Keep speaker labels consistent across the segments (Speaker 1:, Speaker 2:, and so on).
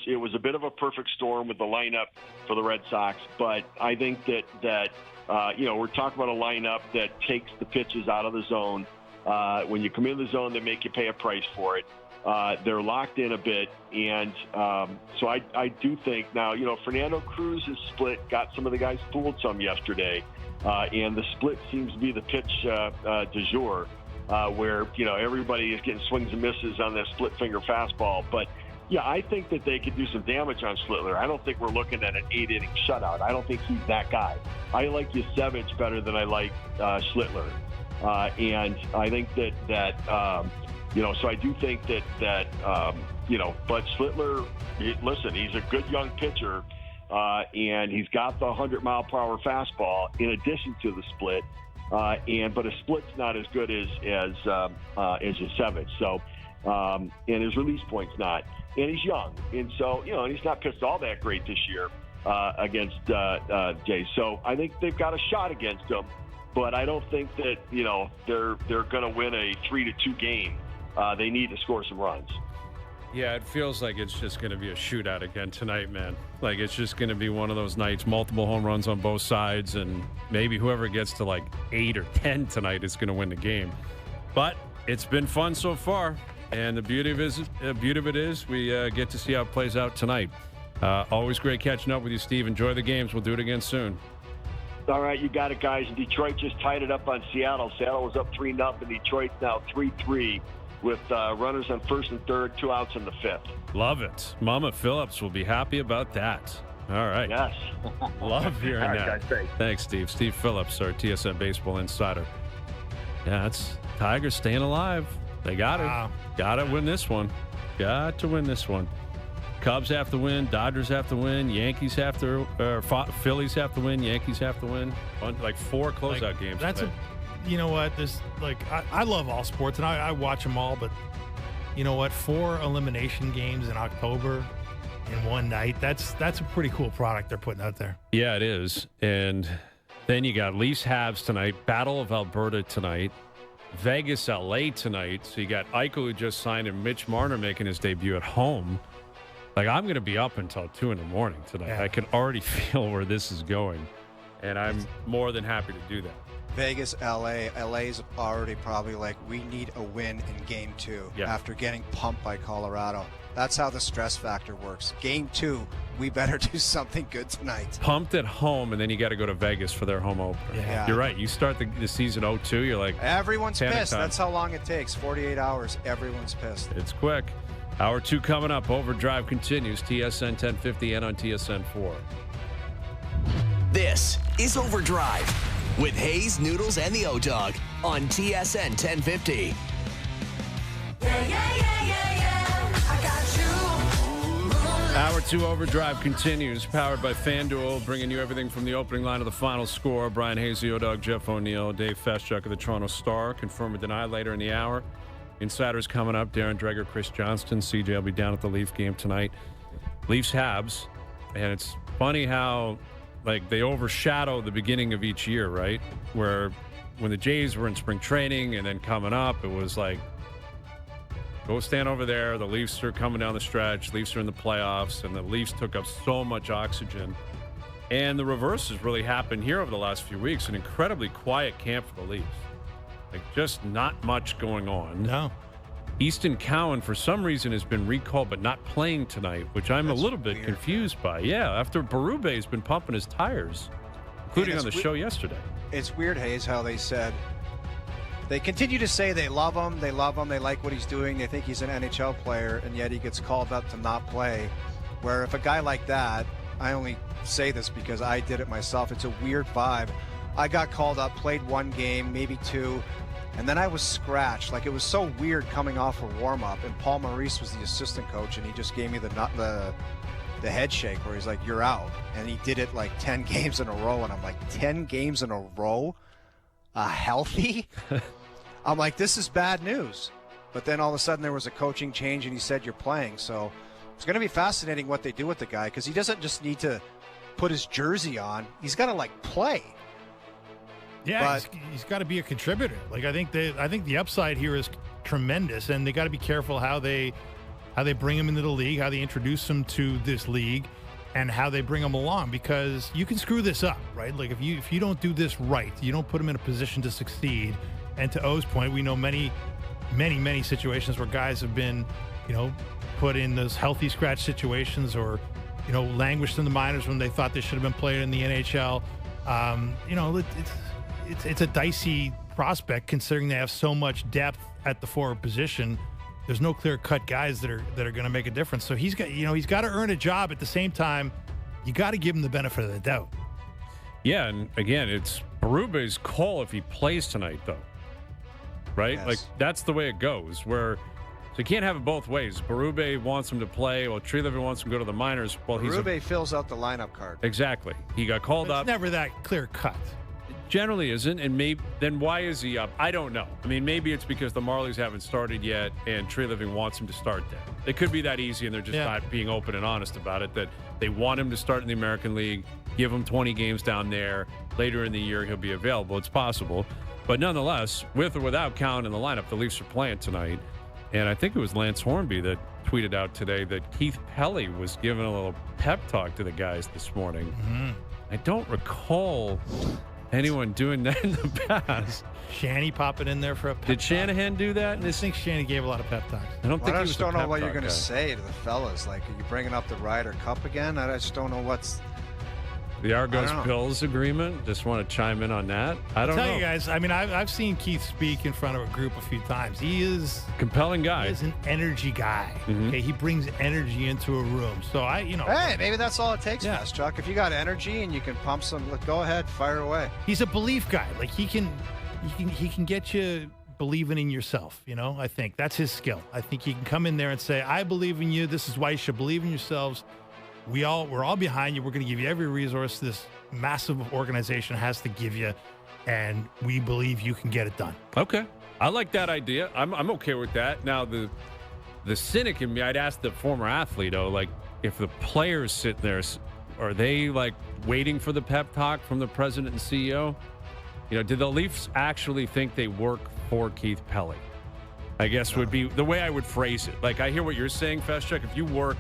Speaker 1: was a bit of a perfect storm with the lineup for the Red Sox, but I think that we're talking about a lineup that takes the pitches out of the zone. When you come in the zone, they make you pay a price for it. They're locked in a bit, and so I do think now, Fernando Cruz's split got some of the guys fooled some yesterday, and the split seems to be the pitch du jour, where, everybody is getting swings and misses on that split finger fastball. But, yeah, I think that they could do some damage on Schlittler. I don't think we're looking at an 8-inning shutout. I don't think he's that guy. I like Yasevich better than I like Schlittler. And I think that so I do think that but Schlittler, listen, he's a good young pitcher, and he's got the 100-mile-per-hour fastball in addition to the split, but a split's not as good as Yasevich. So, and his release point's not, and he's young, and so and he's not pitched all that great this year against Jay. So I think they've got a shot against him. But I don't think that, they're going to win a 3-2 game. They need to score some runs.
Speaker 2: Yeah, it feels like it's just going to be a shootout again tonight, man. Like, it's just going to be one of those nights, multiple home runs on both sides, and maybe whoever gets to like 8 or 10 tonight is going to win the game. But it's been fun so far, and the beauty of it is we get to see how it plays out tonight. Always great catching up with you, Steve. Enjoy the games. We'll do it again soon.
Speaker 1: All right, you got it, guys. And Detroit just tied it up on Seattle. Seattle was up 3-0. Detroit's now 3-3 with runners on first and third, 2 outs in the fifth.
Speaker 2: Love it. Mama Phillips will be happy about that. All right.
Speaker 1: Yes.
Speaker 2: Love hearing
Speaker 1: All right,
Speaker 2: that.
Speaker 1: guys,
Speaker 2: thanks, Steve. Steve Phillips, our TSN Baseball Insider. Yeah, it's Tigers staying alive. They got it. Got to win this one. Got to win this one. Cubs have to win. Dodgers have to win. Yankees have to, Phillies have to win. Yankees have to win. Like 4 closeout games.
Speaker 3: That's you know what? I love all sports and I watch them all, but you know what? 4 elimination games in October in one night. That's a pretty cool product they're putting out there.
Speaker 2: Yeah, it is. And then you got Leafs Habs tonight. Battle of Alberta tonight. Vegas, LA tonight. So you got Eichel, who just signed, and Mitch Marner making his debut at home. Like, I'm going to be up until 2 in the morning tonight. Yeah. I can already feel where this is going, and I'm more than happy to do that.
Speaker 4: Vegas, LA. LA's already probably like, we need a win in Game 2 after getting pumped by Colorado. That's how the stress factor works. Game 2, we better do something good tonight.
Speaker 2: Pumped at home, and then you got to go to Vegas for their home opener.
Speaker 4: Yeah.
Speaker 2: You're right. You start the season 0-2, you're like,
Speaker 4: everyone's pissed.
Speaker 2: Time.
Speaker 4: That's how long it takes. 48 hours. Everyone's pissed.
Speaker 2: It's quick. Hour 2 coming up. Overdrive continues. TSN 1050 and on TSN 4.
Speaker 5: This is Overdrive with Hayes, Noodles, and the O-Dog on TSN 1050.
Speaker 2: Hour 2 Overdrive continues, powered by FanDuel, bringing you everything from the opening line to the final score. Brian Hayes, the O-Dog, Jeff O'Neill, Dave Feschuk of the Toronto Star. Confirm or deny later in the hour. Insiders coming up. Darren Dreger, Chris Johnston. CJ will be down at the Leaf game tonight. Leafs Habs. And it's funny how, like, they overshadow the beginning of each year, right? Where when the Jays were in spring training and then coming up, it was like, go stand over there. The Leafs are coming down the stretch. Leafs are in the playoffs. And the Leafs took up so much oxygen. And the reverse has really happened here over the last few weeks. An incredibly quiet camp for the Leafs. Like, just not much going on.
Speaker 3: No.
Speaker 2: Easton Cowan, for some reason, has been recalled but not playing tonight, which I'm a little bit confused by. Yeah, after Berube has been pumping his tires, including on the show yesterday.
Speaker 4: It's weird, Hayes, how they said they continue to say they love him, they like what he's doing, they think he's an NHL player, and yet he gets called up to not play. Where if a guy like that, I only say this because I did it myself, it's a weird vibe. I got called up, played 1 game, maybe 2, and then I was scratched. Like, it was so weird coming off a warm-up, and Paul Maurice was the assistant coach, and he just gave me the head shake where he's like, you're out. And he did it like 10 games in a row, and I'm like, 10 games in a row? Healthy? I'm like, this is bad news. But then all of a sudden there was a coaching change, and he said, you're playing. So it's going to be fascinating what they do with the guy, because he doesn't just need to put his jersey on. He's got to, like, play.
Speaker 3: Yeah, he's got to be a contributor. Like, I think the upside here is tremendous, and they got to be careful how they how they bring them into the league, how they introduce them to this league, and how they bring them along, because you can screw this up, right? Like if you don't do this right, you don't put them in a position to succeed. And to O's point, we know many situations where guys have been, put in those healthy scratch situations, or, languished in the minors when they thought they should have been playing in the NHL. It's a dicey prospect considering they have so much depth at the forward position. There's no clear-cut guys that are going to make a difference. So he's got to earn a job. At the same time, you got to give him the benefit of the doubt.
Speaker 2: Yeah, and again, it's Berube's call if he plays tonight, though. Right?
Speaker 4: Yes.
Speaker 2: Like, that's the way it goes, so you can't have it both ways. Berube wants him to play, while Treliving wants him to go to the minors. Well,
Speaker 4: Berube fills out the lineup card.
Speaker 2: Exactly. He got called up.
Speaker 3: It's never that clear-cut.
Speaker 2: Generally isn't, and then why is he up? I don't know. I mean, maybe it's because the Marlies haven't started yet, and Treliving wants him to start there. It could be that easy, and they're just not being open and honest about it, that they want him to start in the American League, give him 20 games down there. Later in the year, he'll be available. It's possible. But nonetheless, with or without Cowan in the lineup, the Leafs are playing tonight. And I think it was Lance Hornby that tweeted out today that Keith Pelly was giving a little pep talk to the guys this morning.
Speaker 3: Mm-hmm.
Speaker 2: I don't recall anyone doing that in the past.
Speaker 3: Shanny popping in there for a pep
Speaker 2: Did
Speaker 3: talk.
Speaker 2: Shanahan do that?
Speaker 3: I just think Shanny gave a lot of pep talks.
Speaker 2: I don't think
Speaker 4: I
Speaker 2: he was
Speaker 4: just
Speaker 2: the
Speaker 4: don't know
Speaker 2: pep
Speaker 4: what you're
Speaker 2: talk
Speaker 4: going to
Speaker 2: guy.
Speaker 4: say to the fellas. Like, are you bringing up the Ryder Cup again? I just don't know what's.
Speaker 2: The Argos
Speaker 4: I don't know.
Speaker 2: Pills agreement. Just want to chime in on that. I don't
Speaker 3: I'll tell
Speaker 2: know.
Speaker 3: you guys, I mean, I've seen Keith speak in front of a group a few times. He is
Speaker 2: Compelling guy.
Speaker 3: an energy guy.
Speaker 2: Mhm.
Speaker 3: Okay, he brings energy into a room. So
Speaker 4: Hey, maybe that's all it takes,
Speaker 3: Yeah.
Speaker 4: Fast Chuck. If you got energy and you can pump some, go ahead, fire away.
Speaker 3: he's a belief guy. Like he can get you believing in yourself. I think that's his skill. I think he can come in there and say, "I believe in you. This is why you should believe in yourselves. We're all behind you. We're going to give you every resource this massive organization has to give you, and we believe you can get it done."
Speaker 2: Okay. I like that idea. I'm okay with that. Now, the cynic in me, I'd ask the former athlete, though, like, if the players sit there, are they, like, waiting for the pep talk from the president and CEO? Did the Leafs actually think they work for Keith Pelly? I guess would be the way I would phrase it. Like, I hear what you're saying, Festchuk. If you work,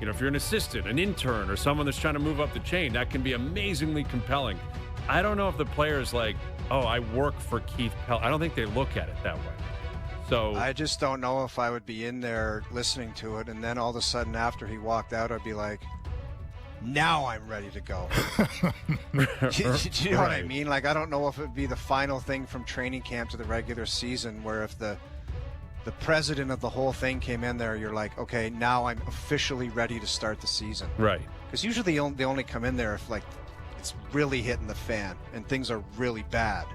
Speaker 2: if you're an assistant, an intern, or someone that's trying to move up the chain, that can be amazingly compelling. I don't know if the player's like, oh, I work for Keith Pelly. I don't think they look at it that way. So
Speaker 4: I just don't know if I would be in there listening to it, and then all of a sudden after he walked out, I'd be like, now I'm ready to go. Do you know what I
Speaker 2: Right.
Speaker 4: mean? Like, I don't know if it would be the final thing from training camp to the regular season, where if the president of the whole thing came in there, you're like, okay, now I'm officially ready to start the season.
Speaker 2: Right.
Speaker 4: Because usually they only come in there if, like, it's really hitting the fan and things are really bad.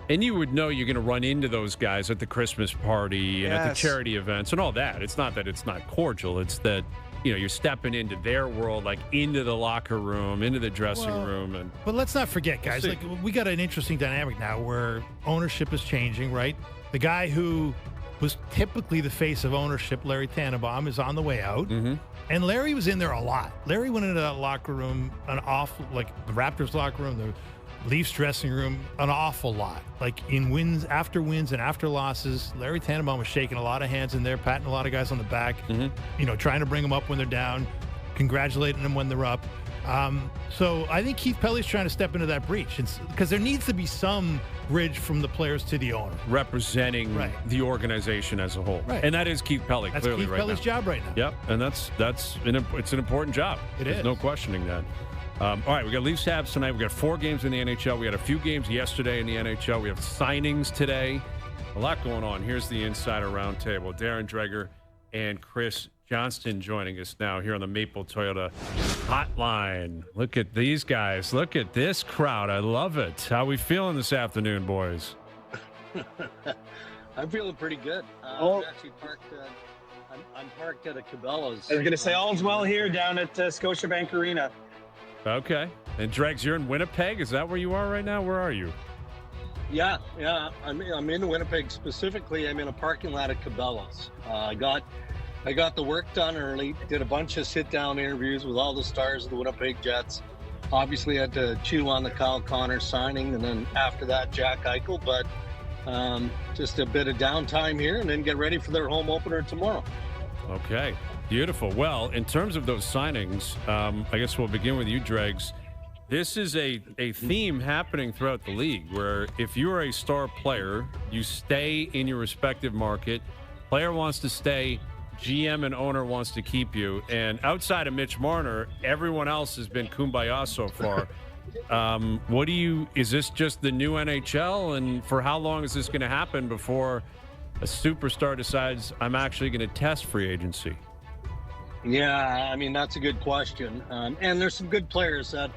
Speaker 2: And you would know you're going to run into those guys at the Christmas party and at the
Speaker 4: Yes.
Speaker 2: charity events and all that. It's not that it's not cordial. It's that, you're stepping into their world, like into the locker room, into the dressing room. And
Speaker 3: But let's not forget, guys,
Speaker 2: see.
Speaker 3: like we got an interesting dynamic now where ownership is changing, right? The guy who was typically the face of ownership, Larry Tannenbaum, is on the way out.
Speaker 2: Mm-hmm.
Speaker 3: And Larry was in there a lot. Larry went into that locker room like the Raptors locker room, the Leafs dressing room, an awful lot. Like in wins, after wins, and after losses, Larry Tannenbaum was shaking a lot of hands in there, patting a lot of guys on the back, trying to bring them up when they're down, congratulating them when they're up. So I think Keith Pelly's trying to step into that breach, because there needs to be some bridge from the players to the owner.
Speaker 2: representing
Speaker 3: Right.
Speaker 2: the organization as a whole.
Speaker 3: Right.
Speaker 2: And that is Keith Pelly,
Speaker 3: That's
Speaker 2: clearly
Speaker 3: Keith
Speaker 2: right
Speaker 3: Pelly's
Speaker 2: now.
Speaker 3: job right now.
Speaker 2: Yep, and it's an important job. There's
Speaker 3: is.
Speaker 2: no questioning that. All right, we got Leafs Habs tonight. We got 4 games in the NHL. We had a few games yesterday in the NHL. We have signings today. A lot going on. Here's the Insider Roundtable. Darren Dreger and Chris Johnston joining us now here on the Maple Toyota Hotline. Look at these guys. Look at this crowd. I love it. How we feeling this afternoon, boys?
Speaker 6: I'm feeling pretty good.
Speaker 7: Oh.
Speaker 6: I'm actually parked. I'm parked at a Cabela's.
Speaker 7: I was going to say all's well here down at Scotiabank Arena.
Speaker 2: Okay. And Dregs, you're in Winnipeg. Is that where you are right now? Where are you?
Speaker 6: Yeah. I'm in Winnipeg specifically. I'm in a parking lot at Cabela's. I got the work done early. Did a bunch of sit-down interviews with all the stars of the Winnipeg Jets. Obviously, had to chew on the Kyle Connor signing, and then after that, Jack Eichel. But just a bit of downtime here, and then get ready for their home opener tomorrow.
Speaker 2: Okay, beautiful. Well, in terms of those signings, I guess we'll begin with you, Dregs. This is a theme happening throughout the league where if you are a star player, you stay in your respective market. Player wants to stay, GM and owner wants to keep you. And outside of Mitch Marner, everyone else has been kumbaya so far. Is this just the new NHL? And for how long is this going to happen before a superstar decides I'm actually going to test free agency?
Speaker 6: Yeah, I mean, that's a good question. And there's some good players that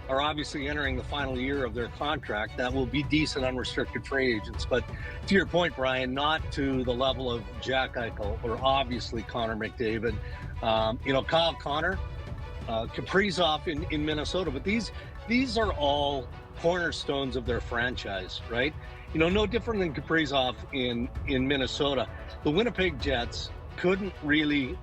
Speaker 6: are obviously entering the final year of their contract that will be decent unrestricted free agents. But to your point, Brian, not to the level of Jack Eichel or obviously Connor McDavid. Kyle Connor, Kaprizov in Minnesota. But these are all cornerstones of their franchise, right? No different than Kaprizov in Minnesota. The Winnipeg Jets couldn't really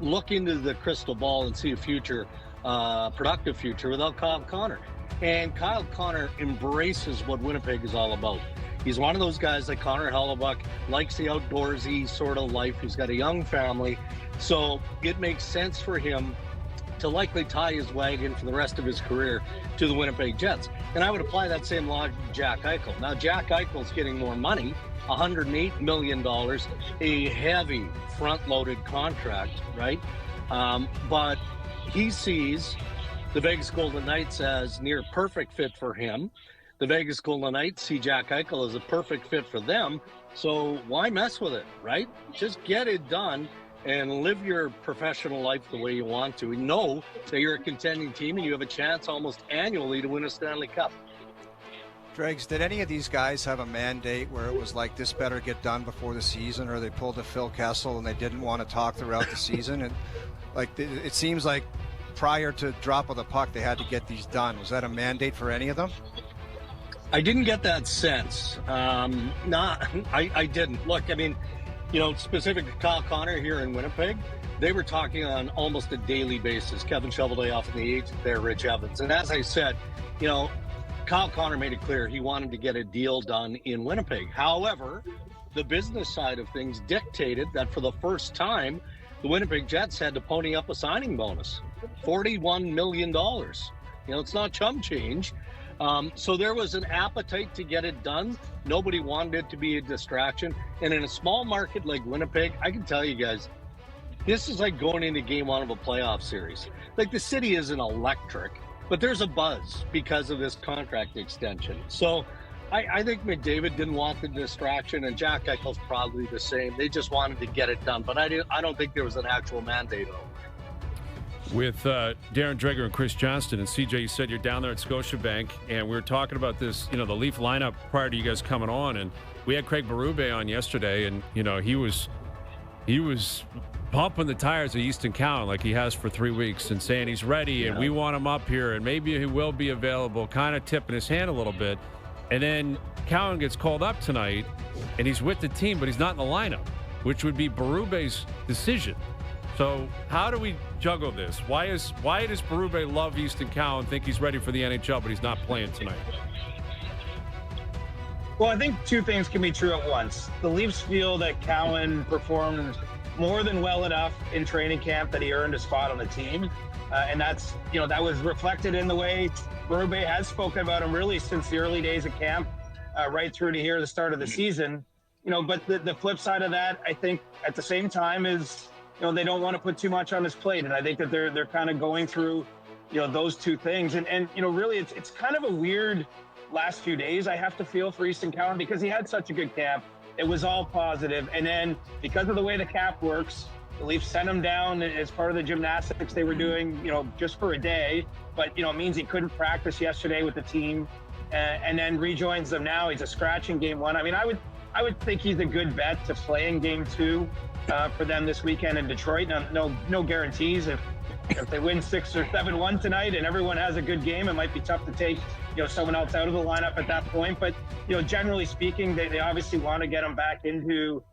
Speaker 6: look into the crystal ball and see a future, productive future without Kyle Connor. And Kyle Connor embraces what Winnipeg is all about. He's one of those guys like Connor Hellebuck, likes the outdoorsy sort of life. He's got a young family. So it makes sense for him to likely tie his wagon for the rest of his career to the Winnipeg Jets. And I would apply that same logic to Jack Eichel. Now, Jack Eichel's getting more money, $108 million, a heavy front-loaded contract, right? But he sees the Vegas Golden Knights as near perfect fit for him. The Vegas Golden Knights see Jack Eichel as a perfect fit for them. So why mess with it, right? Just get it done and live your professional life the way you want to. And know that you're a contending team and you have a chance almost annually to win a Stanley Cup.
Speaker 4: Dregs, did any of these guys have a mandate where it was like, this better get done before the season, or they pulled a Phil Kessel and they didn't want to talk throughout the season? And it seems like prior to drop of the puck, they had to get these done. Was that a mandate for any of them?
Speaker 6: I didn't get that sense. I didn't. Look, I mean, specific to Kyle Connor here in Winnipeg, they were talking on almost a daily basis. Kevin Shoveldayoff and the agent there, Rich Evans. And as I said, Kyle Connor made it clear he wanted to get a deal done in Winnipeg. However, the business side of things dictated that for the first time, the Winnipeg Jets had to pony up a signing bonus, $41 million. It's not chump change. So there was an appetite to get it done. Nobody wanted it to be a distraction. And in a small market like Winnipeg, I can tell you guys, this is like going into game one of a playoff series. Like, the city isn't electric, but there's a buzz because of this contract extension. So I think McDavid didn't want the distraction, and Jack Eichel's probably the same. They just wanted to get it done. But I don't think there was an actual mandate on it.
Speaker 2: With Darren Dreger and Chris Johnston. And CJ, you said you're down there at Scotiabank, and we were talking about this, the Leaf lineup prior to you guys coming on. And we had Craig Berube on yesterday, and he was pumping the tires of Easton Cowan like he has for 3 weeks, and saying he's ready and we want him up here and maybe he will be available, kind of tipping his hand a little bit. And then Cowan gets called up tonight, and he's with the team, but he's not in the lineup, which would be Berube's decision. So how do we juggle this? Why does Berube love Easton Cowan, think he's ready for the NHL, but he's not playing tonight?
Speaker 7: Well, I think two things can be true at once. The Leafs feel that Cowan performed more than well enough in training camp that he earned a spot on the team. And that's, that was reflected in the way Berube has spoken about him really since the early days of camp, right through to here, the start of the season. But the flip side of that, I think at the same time is, they don't want to put too much on his plate. And I think that they're kind of going through, those two things. And really it's kind of a weird last few days, I have to feel, for Easton Cowan, because he had such a good camp. It was all positive. And then because of the way the cap works, the Leafs sent him down as part of the gymnastics they were doing, just for a day. But, it means he couldn't practice yesterday with the team, and then rejoins them now. He's a scratch in game one. I mean, I would think he's a good bet to play in game two for them this weekend in Detroit. Now, no guarantees. If they win 6 or 7-1 tonight and everyone has a good game, it might be tough to take, someone else out of the lineup at that point. But, generally speaking, they obviously want to get him back into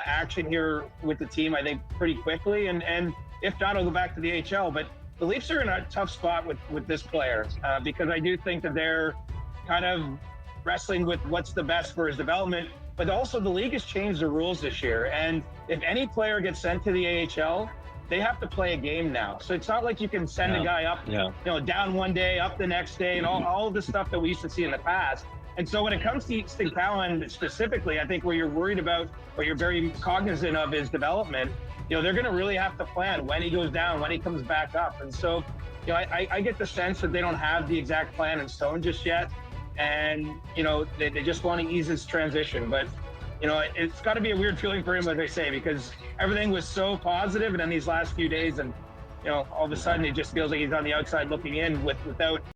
Speaker 7: action here with the team, I think, pretty quickly. And if not, he'll go back to the HL. But the Leafs are in a tough spot with this player because I do think that they're kind of wrestling with what's the best for his development. But also the league has changed the rules this year. And if any player gets sent to the AHL, they have to play a game now. So it's not like you can send a guy up, down one day, up the next day, and all of the stuff that we used to see in the past. And so when it comes to Easton Cowan specifically, I think where you're worried about or you're very cognizant of his development, they're going to really have to plan when he goes down, when he comes back up. And so, I get the sense that they don't have the exact plan in stone just yet. And, they just want to ease his transition. But, it's got to be a weird feeling for him, like I say, because everything was so positive, and then these last few days, and, all of a sudden it just feels like he's on the outside looking in without